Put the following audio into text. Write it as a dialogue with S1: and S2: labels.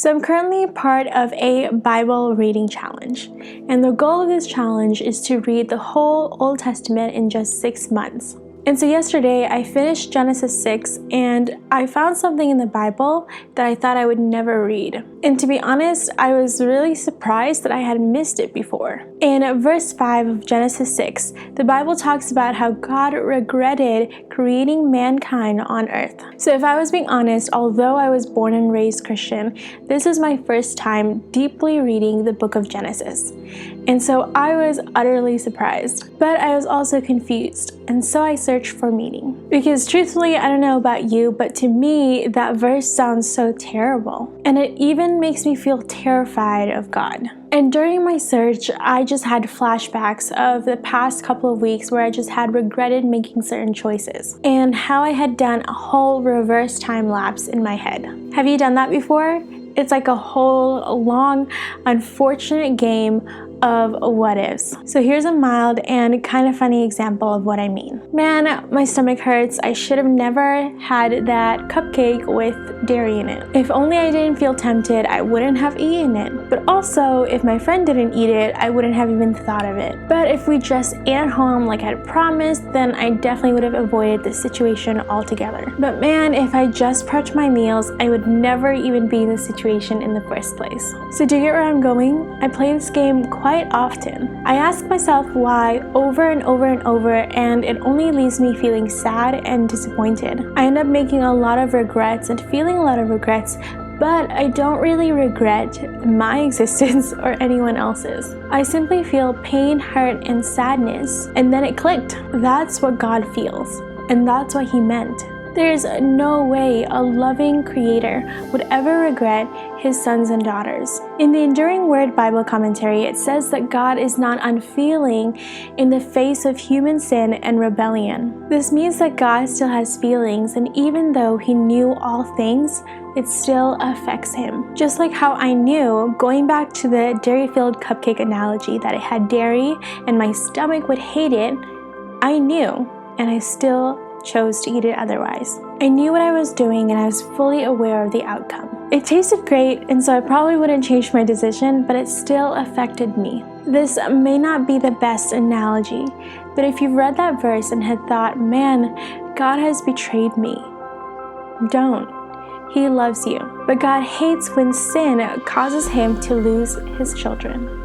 S1: So I'm currently part of a Bible reading challenge, and the goal of this challenge is to read the whole Old Testament in just 6 months. And so yesterday I finished Genesis 6 and I found something in the Bible that I thought I would never read. And to be honest, I was really surprised that I had missed it before. In verse 5 of Genesis 6, the Bible talks about how God regretted creating mankind on earth. So if I was being honest, although I was born and raised Christian, this is my first time deeply reading the book of Genesis. And so I was utterly surprised, but I was also confused, and so I searched for meaning. Because truthfully, I don't know about you, but to me, that verse sounds so terrible, and it even makes me feel terrified of God. And during my search, I just had flashbacks of the past couple of weeks where I just had regretted making certain choices, and how I had done a whole reverse time lapse in my head. Have you done that before? It's like a whole long, unfortunate game of what ifs. So here's a mild and kind of funny example of what I mean. Man, my stomach hurts. I should have never had that cupcake with dairy in it. If only I didn't feel tempted, I wouldn't have eaten it. But also, if my friend didn't eat it, I wouldn't have even thought of it. But if we just ate at home like I had promised, then I definitely would have avoided this situation altogether. But man, if I just prepped my meals, I would never even be in this situation in the first place. So do you get where I'm going? I play this game quite often. I ask myself why over and over and over, and it only leaves me feeling sad and disappointed. I end up making a lot of regrets and feeling a lot of regrets, but I don't really regret my existence or anyone else's. I simply feel pain, hurt, and sadness, and then it clicked. That's what God feels, and that's what He meant. There's no way a loving creator would ever regret his sons and daughters. In the Enduring Word Bible commentary, it says that God is not unfeeling in the face of human sin and rebellion. This means that God still has feelings, and even though He knew all things, it still affects Him. Just like how I knew, going back to the dairy-filled cupcake analogy, that it had dairy and my stomach would hate it, I knew, and I still chose to eat it otherwise. I knew what I was doing, and I was fully aware of the outcome. It tasted great, and so I probably wouldn't change my decision, but it still affected me. This may not be the best analogy, but if you've read that verse and had thought, man, God has betrayed me, don't. He loves you, but God hates when sin causes Him to lose His children.